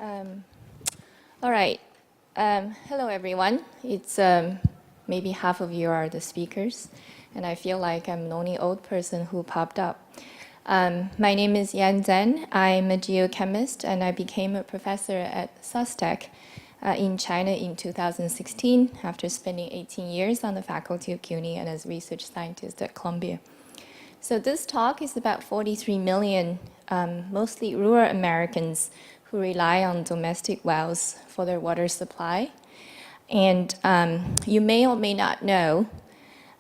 Um, all right. Hello, everyone. It's maybe half of you are the speakers, and I feel like I'm the only old person who popped up. My name is Zheng. I'm a geochemist, and I became a professor at SUSTech in China in 2016 after spending 18 years on the faculty of CUNY and as research scientist at Columbia. So this talk is about 43 million, mostly rural Americans who rely on domestic wells for their water supply. And you may or may not know,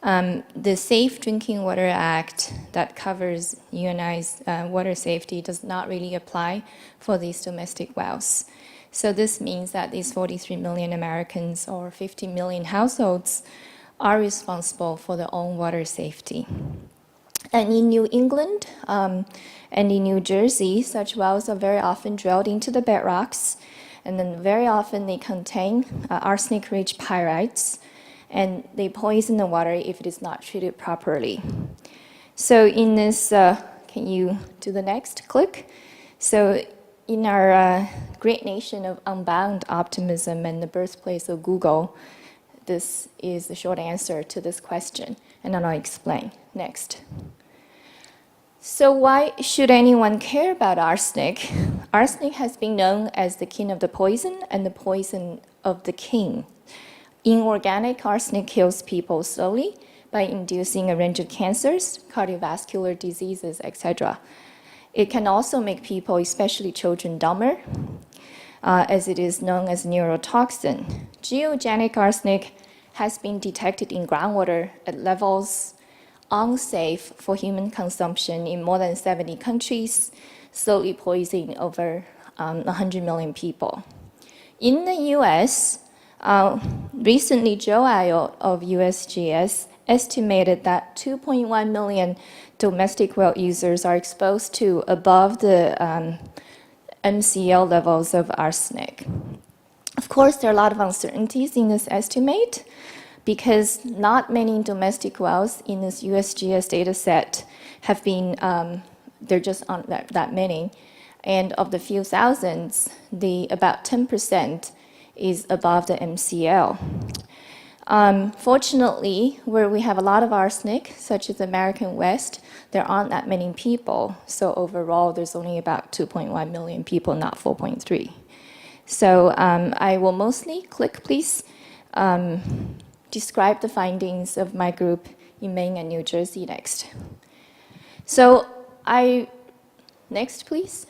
the Safe Drinking Water Act that covers UNI's water safety does not really apply for these domestic wells. So this means that these 43 million Americans or 50 million households are responsible for their own water safety. And in New England and in New Jersey, such wells are very often drilled into the bedrocks, and then very often they contain arsenic-rich pyrites, and they poison the water if it is not treated properly. So in this, can you do the next click? So in our great nation of unbound optimism and the birthplace of Google, this is the short answer to this question, and then I'll explain. Next. So why should anyone care about arsenic? Arsenic has been known as the king of the poison and the poison of the king. Inorganic arsenic kills people slowly by inducing a range of cancers, cardiovascular diseases, etc. It can also make people, especially children, dumber, as it is known as neurotoxin. Geogenic arsenic has been detected in groundwater at levels unsafe for human consumption in more than 70 countries, slowly poisoning over 100 million people. In the US, recently Joe of USGS estimated that 2.1 million domestic well users are exposed to above the MCL levels of arsenic. Of course, there are a lot of uncertainties in this estimate, because not many domestic wells in this USGS data set have been, there just aren't that many. And of the few thousands, about 10% is above the MCL. Fortunately, where we have a lot of arsenic, such as the American West, there aren't that many people. So overall, there's only about 2.1 million people, not 4.3. So I will mostly, click please, describe the findings of my group in Maine and New Jersey next. So next please.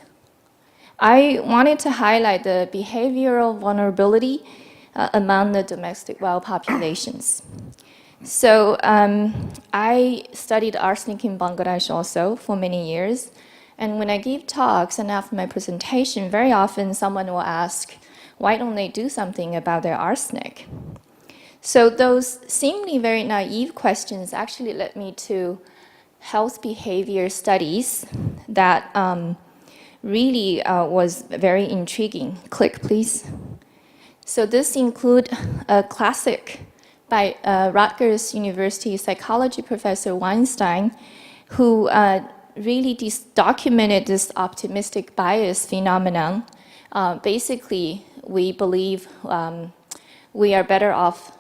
I wanted to highlight the behavioral vulnerability among the domestic well populations. So I studied arsenic in Bangladesh also for many years. And when I give talks and after my presentation, very often someone will ask, why don't they do something about their arsenic? So those seemingly very naive questions actually led me to health behavior studies that really was very intriguing. Click, please. So this includes a classic by Rutgers University psychology professor Weinstein, who really documented this optimistic bias phenomenon. Basically, we believe we are better off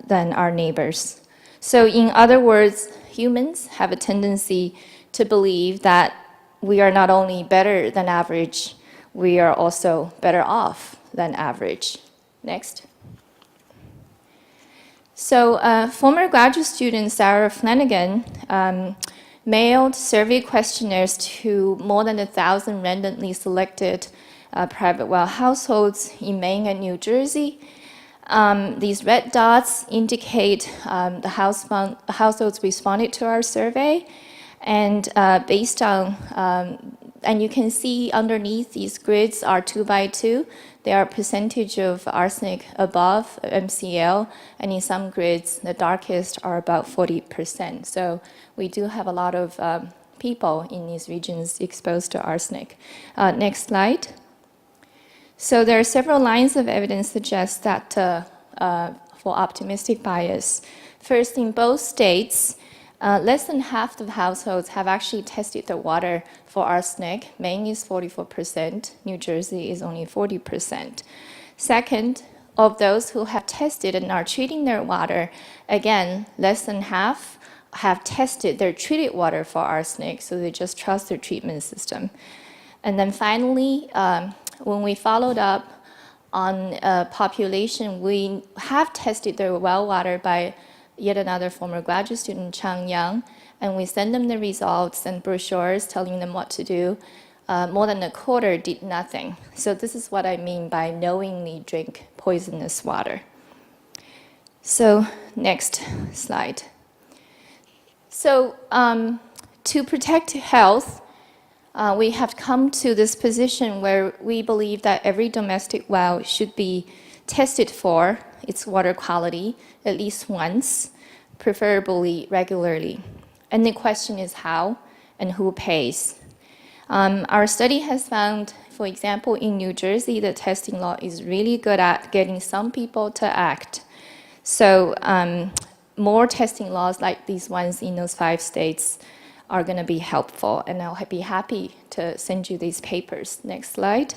than our neighbors. So in other words, humans have a tendency to believe that we are not only better than average, we are also better off than average. Next. So former graduate student Sarah Flanagan mailed survey questionnaires to more than 1,000 randomly selected private well households in Maine and New Jersey. These red dots indicate the households responded to our survey, and based on, and you can see underneath these grids are 2 by 2. They are percentage of arsenic above MCL, and in some grids, the darkest are about 40%. So we do have a lot of people in these regions exposed to arsenic. Next slide. So there are several lines of evidence suggest that for optimistic bias. First, in both states, Less than half of households have actually tested their water for arsenic. Maine is 44%, New Jersey is only 40%. Second, of those who have tested and are treating their water, again, less than half have tested their treated water for arsenic, so they just trust their treatment system. And then finally, when we followed up on a population, we have tested their well water by yet another former graduate student, Chang Yang, and we send them the results and brochures telling them what to do. More than a quarter did nothing. So this is what I mean by knowingly drink poisonous water. So next slide. So to protect health, we have come to this position where we believe that every domestic well should be tested for its water quality at least once, preferably regularly. And the question is how and who pays. Our study has found, for example, in New Jersey, the testing law is really good at getting some people to act. So more testing laws like these ones in those 5 states are going to be helpful, and I'll be happy to send you these papers. Next slide.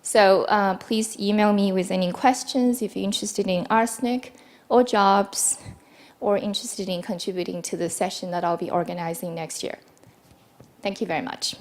So please email me with any questions if you're interested in arsenic or jobs or interested in contributing to the session that I'll be organizing next year. Thank you very much.